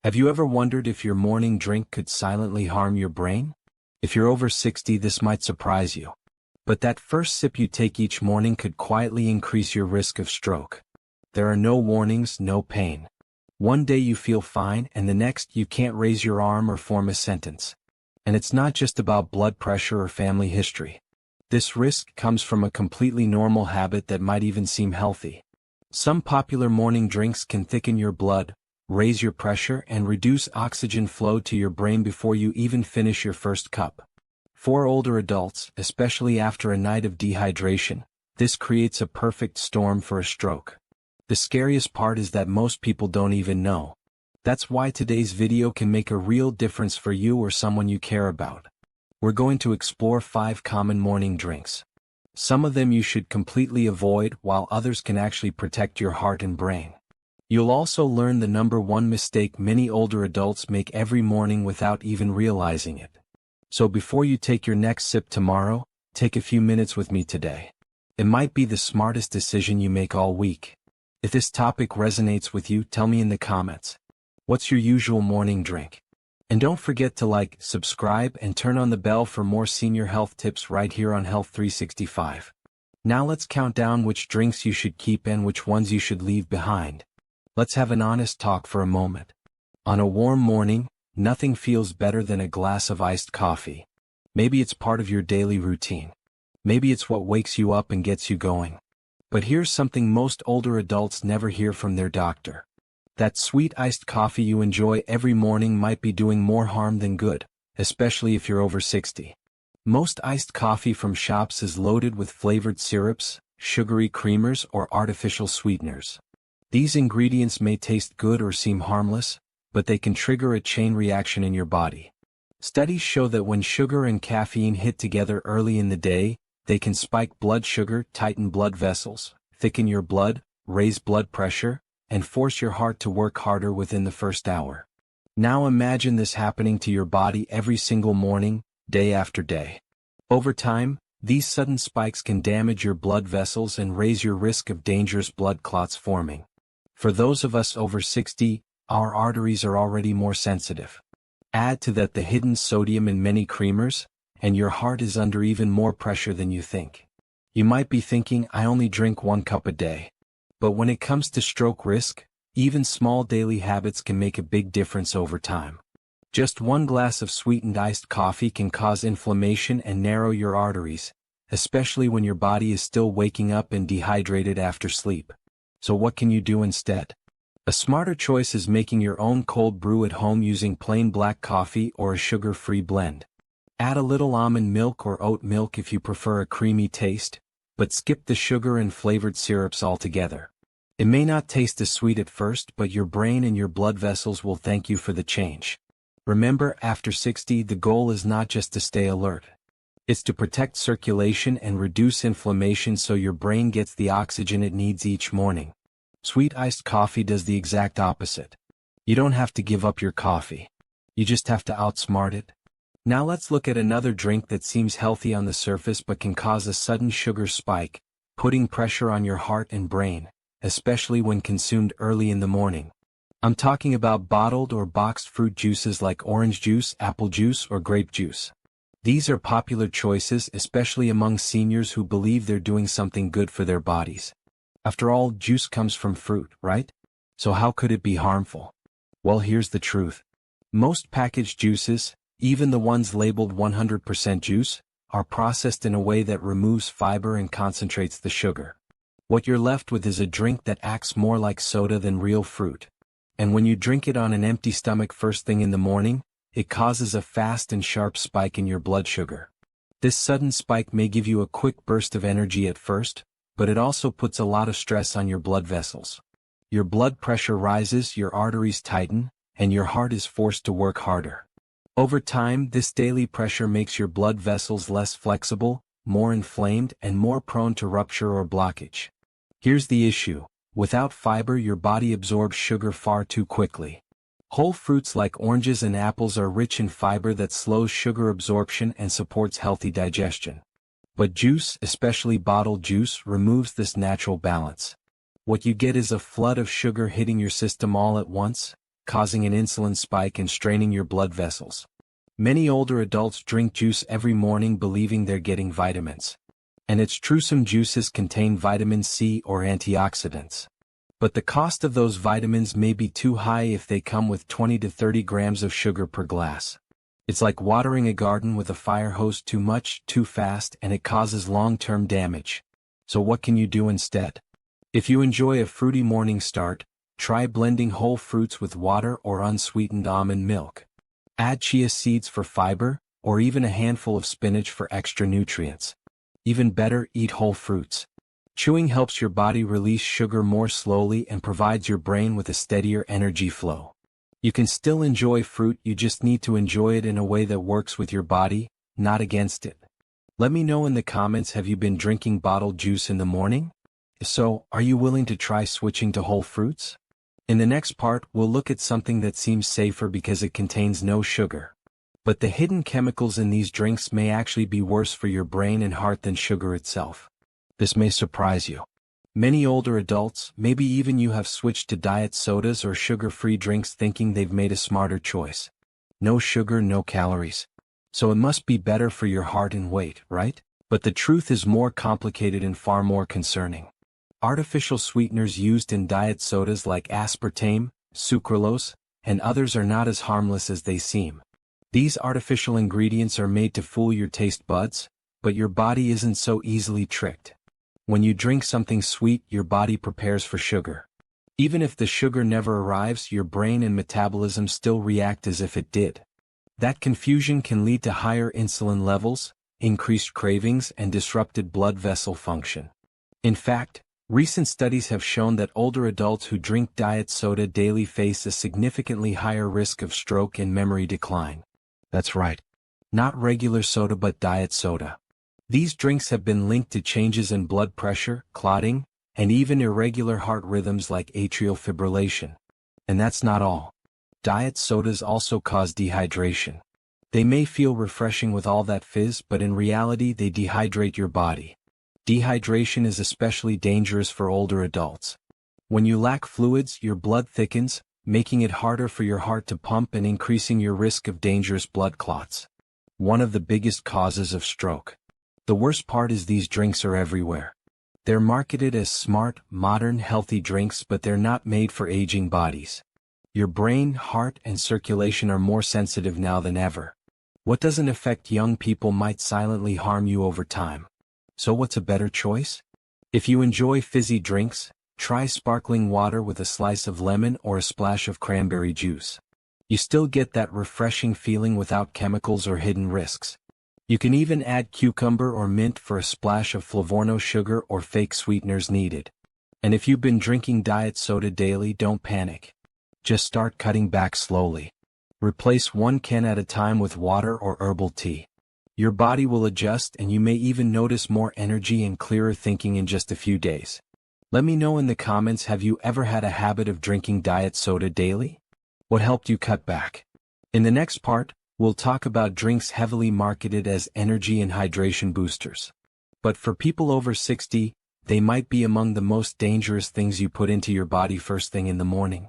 Have you ever wondered if your morning drink could silently harm your brain? If you're over 60, this might surprise you. But that first sip you take each morning could quietly increase your risk of stroke. There are no warnings, no pain. One day you feel fine and the next you can't raise your arm or form a sentence. And it's not just about blood pressure or family history. This risk comes from a completely normal habit that might even seem healthy. Some popular morning drinks can thicken your blood, raise your pressure, and reduce oxygen flow to your brain before you even finish your first cup. For older adults, especially after a night of dehydration, this creates a perfect storm for a stroke. The scariest part is that most people don't even know. That's why today's video can make a real difference for you or someone you care about. We're going to explore 5 common morning drinks. Some of them you should completely avoid, while others can actually protect your heart and brain. You'll also learn the #1 mistake many older adults make every morning without even realizing it. So before you take your next sip tomorrow, take a few minutes with me today. It might be the smartest decision you make all week. If this topic resonates with you, tell me in the comments. What's your usual morning drink? And don't forget to like, subscribe, and turn on the bell for more senior health tips right here on Health 365. Now let's count down which drinks you should keep and which ones you should leave behind. Let's have an honest talk for a moment. On a warm morning, nothing feels better than a glass of iced coffee. Maybe it's part of your daily routine. Maybe it's what wakes you up and gets you going. But here's something most older adults never hear from their doctor. That sweet iced coffee you enjoy every morning might be doing more harm than good, especially if you're over 60. Most iced coffee from shops is loaded with flavored syrups, sugary creamers, or artificial sweeteners. These ingredients may taste good or seem harmless, but they can trigger a chain reaction in your body. Studies show that when sugar and caffeine hit together early in the day, they can spike blood sugar, tighten blood vessels, thicken your blood, raise blood pressure, and force your heart to work harder within the first hour. Now imagine this happening to your body every single morning, day after day. Over time, these sudden spikes can damage your blood vessels and raise your risk of dangerous blood clots forming. For those of us over 60, our arteries are already more sensitive. Add to that the hidden sodium in many creamers, and your heart is under even more pressure than you think. You might be thinking, I only drink 1 cup a day. But when it comes to stroke risk, even small daily habits can make a big difference over time. Just 1 glass of sweetened iced coffee can cause inflammation and narrow your arteries, especially when your body is still waking up and dehydrated after sleep. So what can you do instead? A smarter choice is making your own cold brew at home using plain black coffee or a sugar-free blend. Add a little almond milk or oat milk if you prefer a creamy taste, but skip the sugar and flavored syrups altogether. It may not taste as sweet at first, but your brain and your blood vessels will thank you for the change. Remember, after 60, the goal is not just to stay alert. It's to protect circulation and reduce inflammation so your brain gets the oxygen it needs each morning. Sweet iced coffee does the exact opposite. You don't have to give up your coffee. You just have to outsmart it. Now let's look at another drink that seems healthy on the surface but can cause a sudden sugar spike, putting pressure on your heart and brain, especially when consumed early in the morning. I'm talking about bottled or boxed fruit juices like orange juice, apple juice, or grape juice. These are popular choices, especially among seniors who believe they're doing something good for their bodies. After all, juice comes from fruit, right? So how could it be harmful? Well, here's the truth. Most packaged juices, even the ones labeled 100% juice, are processed in a way that removes fiber and concentrates the sugar. What you're left with is a drink that acts more like soda than real fruit. And when you drink it on an empty stomach first thing in the morning, it causes a fast and sharp spike in your blood sugar. This sudden spike may give you a quick burst of energy at first, but it also puts a lot of stress on your blood vessels. Your blood pressure rises, your arteries tighten, and your heart is forced to work harder. Over time, this daily pressure makes your blood vessels less flexible, more inflamed, and more prone to rupture or blockage. Here's the issue. Without fiber, your body absorbs sugar far too quickly. Whole fruits like oranges and apples are rich in fiber that slows sugar absorption and supports healthy digestion. But juice, especially bottled juice, removes this natural balance. What you get is a flood of sugar hitting your system all at once, causing an insulin spike and straining your blood vessels. Many older adults drink juice every morning believing they're getting vitamins. And it's true, some juices contain vitamin C or antioxidants. But the cost of those vitamins may be too high if they come with 20 to 30 grams of sugar per glass. It's like watering a garden with a fire hose too much, too fast, and it causes long-term damage. So what can you do instead? If you enjoy a fruity morning start, try blending whole fruits with water or unsweetened almond milk. Add chia seeds for fiber, or even a handful of spinach for extra nutrients. Even better, eat whole fruits. Chewing helps your body release sugar more slowly and provides your brain with a steadier energy flow. You can still enjoy fruit, you just need to enjoy it in a way that works with your body, not against it. Let me know in the comments, have you been drinking bottled juice in the morning? If so, are you willing to try switching to whole fruits? In the next part, we'll look at something that seems safer because it contains no sugar. But the hidden chemicals in these drinks may actually be worse for your brain and heart than sugar itself. This may surprise you. Many older adults, maybe even you, have switched to diet sodas or sugar-free drinks thinking they've made a smarter choice. No sugar, no calories. So it must be better for your heart and weight, right? But the truth is more complicated and far more concerning. Artificial sweeteners used in diet sodas like aspartame, sucralose, and others are not as harmless as they seem. These artificial ingredients are made to fool your taste buds, but your body isn't so easily tricked. When you drink something sweet, your body prepares for sugar. Even if the sugar never arrives, your brain and metabolism still react as if it did. That confusion can lead to higher insulin levels, increased cravings, and disrupted blood vessel function. In fact, recent studies have shown that older adults who drink diet soda daily face a significantly higher risk of stroke and memory decline. That's right. Not regular soda but diet soda. These drinks have been linked to changes in blood pressure, clotting, and even irregular heart rhythms like atrial fibrillation. And that's not all. Diet sodas also cause dehydration. They may feel refreshing with all that fizz, but in reality they dehydrate your body. Dehydration is especially dangerous for older adults. When you lack fluids, your blood thickens, making it harder for your heart to pump and increasing your risk of dangerous blood clots. One of the biggest causes of stroke. The worst part is these drinks are everywhere. They're marketed as smart, modern, healthy drinks, but they're not made for aging bodies. Your brain, heart, and circulation are more sensitive now than ever. What doesn't affect young people might silently harm you over time. So what's a better choice? If you enjoy fizzy drinks, try sparkling water with a slice of lemon or a splash of cranberry juice. You still get that refreshing feeling without chemicals or hidden risks. You can even add cucumber or mint for a splash of flavorno sugar or fake sweeteners needed. And if you've been drinking diet soda daily, don't panic. Just start cutting back slowly. Replace one can at a time with water or herbal tea. Your body will adjust and you may even notice more energy and clearer thinking in just a few days. Let me know in the comments, have you ever had a habit of drinking diet soda daily? What helped you cut back? In the next part, we'll talk about drinks heavily marketed as energy and hydration boosters. But for people over 60, they might be among the most dangerous things you put into your body first thing in the morning.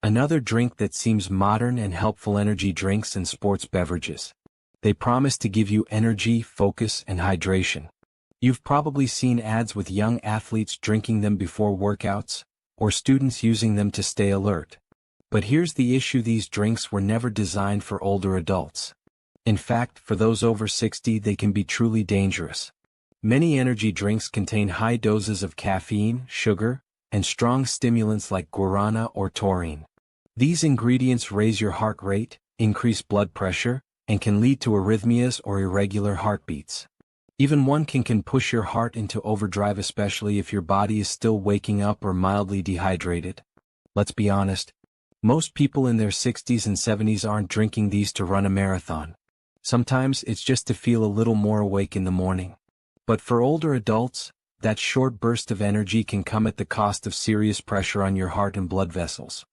Another drink that seems modern and helpful: energy drinks and sports beverages. They promise to give you energy, focus, and hydration. You've probably seen ads with young athletes drinking them before workouts, or students using them to stay alert. But here's the issue: these drinks were never designed for older adults. In fact, for those over 60, they can be truly dangerous. Many energy drinks contain high doses of caffeine, sugar, and strong stimulants like guarana or taurine. These ingredients raise your heart rate, increase blood pressure, and can lead to arrhythmias or irregular heartbeats. Even one can push your heart into overdrive, especially if your body is still waking up or mildly dehydrated. Let's be honest. Most people in their 60s and 70s aren't drinking these to run a marathon. Sometimes it's just to feel a little more awake in the morning. But for older adults, that short burst of energy can come at the cost of serious pressure on your heart and blood vessels.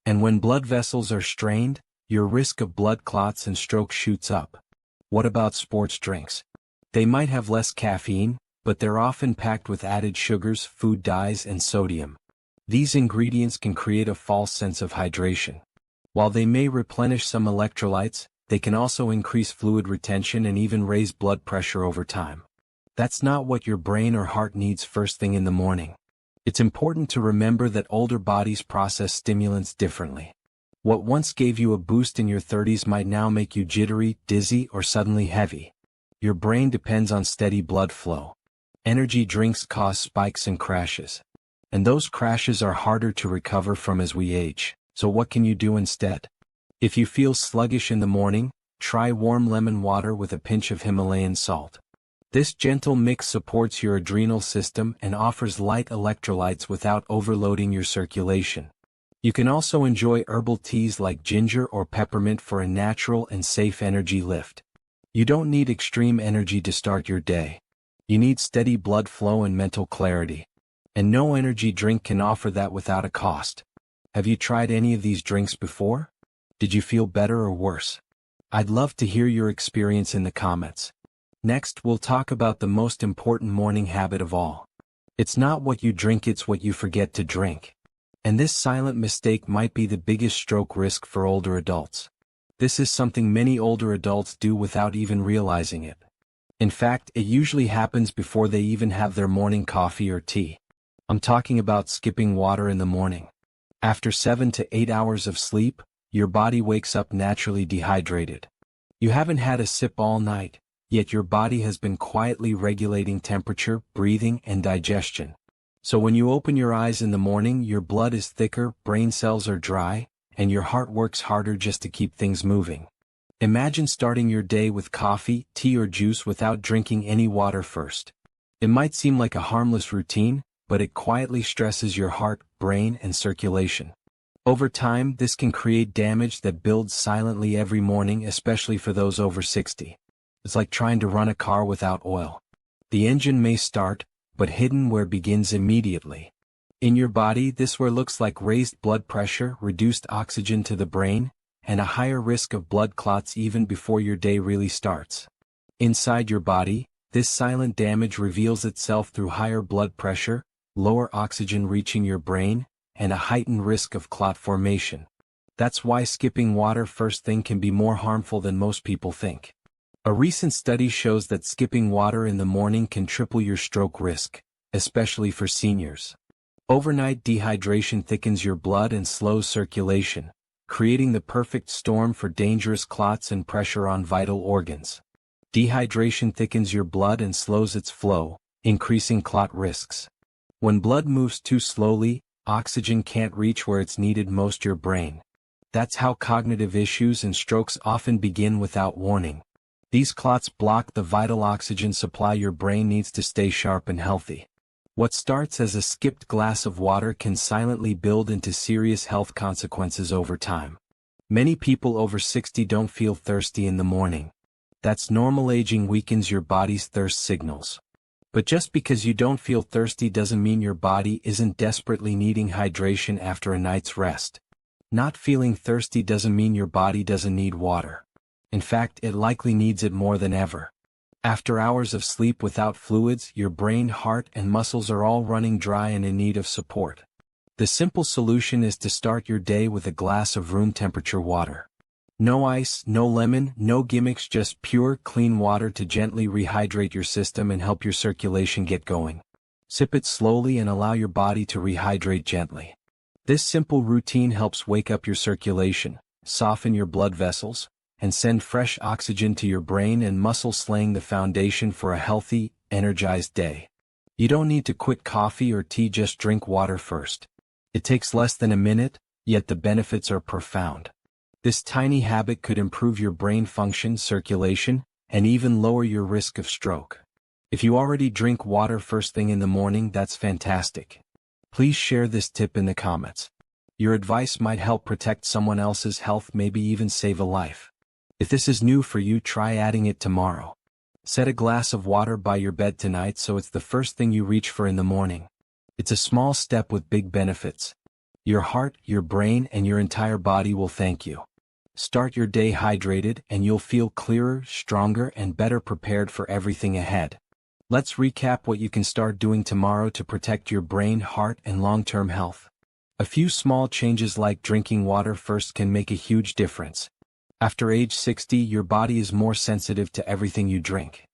And when blood vessels are strained, your risk of blood clots and stroke shoots up. What about sports drinks? They might have less caffeine, but they're often packed with added sugars, food dyes, and sodium. These ingredients can create a false sense of hydration. While they may replenish some electrolytes, they can also increase fluid retention and even raise blood pressure over time. That's not what your brain or heart needs first thing in the morning. It's important to remember that older bodies process stimulants differently. What once gave you a boost in your 30s might now make you jittery, dizzy, or suddenly heavy. Your brain depends on steady blood flow. Energy drinks cause spikes and crashes. And those crashes are harder to recover from as we age, so what can you do instead? If you feel sluggish in the morning, try warm lemon water with a pinch of Himalayan salt. This gentle mix supports your adrenal system and offers light electrolytes without overloading your circulation. You can also enjoy herbal teas like ginger or peppermint for a natural and safe energy lift. You don't need extreme energy to start your day. You need steady blood flow and mental clarity. And no energy drink can offer that without a cost. Have you tried any of these drinks before? Did you feel better or worse? I'd love to hear your experience in the comments. Next, we'll talk about the most important morning habit of all. It's not what you drink, it's what you forget to drink. And this silent mistake might be the biggest stroke risk for older adults. This is something many older adults do without even realizing it. In fact, it usually happens before they even have their morning coffee or tea. I'm talking about skipping water in the morning. After 7 to 8 hours of sleep, your body wakes up naturally dehydrated. You haven't had a sip all night, yet your body has been quietly regulating temperature, breathing, and digestion. So when you open your eyes in the morning, your blood is thicker, brain cells are dry, and your heart works harder just to keep things moving. Imagine starting your day with coffee, tea, or juice without drinking any water first. It might seem like a harmless routine, but it quietly stresses your heart, brain, and circulation. Over time, this can create damage that builds silently every morning, especially for those over 60. It's like trying to run a car without oil. The engine may start, but hidden where begins immediately. In your body, this where looks like raised blood pressure, reduced oxygen to the brain, and a higher risk of blood clots even before your day really starts. Inside your body, this silent damage reveals itself through higher blood pressure, lower oxygen reaching your brain, and a heightened risk of clot formation. That's why skipping water first thing can be more harmful than most people think. A recent study shows that skipping water in the morning can triple your stroke risk, especially for seniors. Overnight dehydration thickens your blood and slows circulation, creating the perfect storm for dangerous clots and pressure on vital organs. Dehydration thickens your blood and slows its flow, increasing clot risks. When blood moves too slowly, oxygen can't reach where it's needed most your brain. That's how cognitive issues and strokes often begin without warning. These clots block the vital oxygen supply your brain needs to stay sharp and healthy. What starts as a skipped glass of water can silently build into serious health consequences over time. Many people over 60 don't feel thirsty in the morning. That's normal. Aging weakens your body's thirst signals. But just because you don't feel thirsty doesn't mean your body isn't desperately needing hydration after a night's rest. Not feeling thirsty doesn't mean your body doesn't need water. In fact, it likely needs it more than ever. After hours of sleep without fluids, your brain, heart, and muscles are all running dry and in need of support. The simple solution is to start your day with a glass of room temperature water. No ice, no lemon, no gimmicks, just pure, clean water to gently rehydrate your system and help your circulation get going. Sip it slowly and allow your body to rehydrate gently. This simple routine helps wake up your circulation, soften your blood vessels, and send fresh oxygen to your brain and muscles, laying the foundation for a healthy, energized day. You don't need to quit coffee or tea, just drink water first. It takes less than a minute, yet the benefits are profound. This tiny habit could improve your brain function, circulation, and even lower your risk of stroke. If you already drink water first thing in the morning, that's fantastic. Please share this tip in the comments. Your advice might help protect someone else's health, maybe even save a life. If this is new for you, try adding it tomorrow. Set a glass of water by your bed tonight so it's the first thing you reach for in the morning. It's a small step with big benefits. Your heart, your brain, and your entire body will thank you. Start your day hydrated and you'll feel clearer, stronger, and better prepared for everything ahead. Let's recap what you can start doing tomorrow to protect your brain, heart, and long-term health. A few small changes like drinking water first can make a huge difference. After age 60, your body is more sensitive to everything you drink.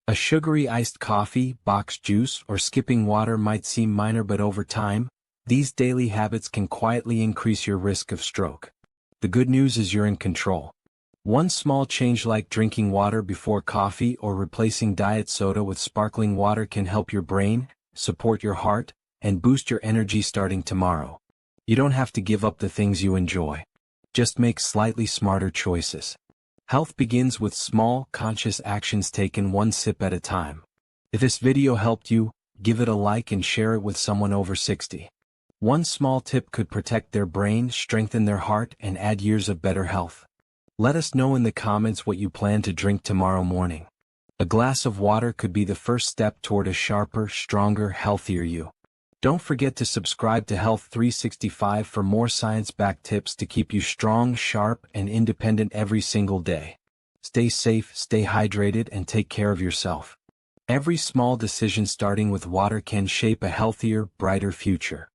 A sugary iced coffee, boxed juice, or skipping water might seem minor, but over time, these daily habits can quietly increase your risk of stroke. The good news is you're in control. One small change like drinking water before coffee or replacing diet soda with sparkling water can help your brain, support your heart, and boost your energy starting tomorrow. You don't have to give up the things you enjoy. Just make slightly smarter choices. Health begins with small, conscious actions taken one sip at a time. If this video helped you, give it a like and share it with someone over 60. One small tip could protect their brain, strengthen their heart, and add years of better health. Let us know in the comments what you plan to drink tomorrow morning. A glass of water could be the first step toward a sharper, stronger, healthier you. Don't forget to subscribe to Health 365 for more science-backed tips to keep you strong, sharp, and independent every single day. Stay safe, stay hydrated, and take care of yourself. Every small decision starting with water can shape a healthier, brighter future.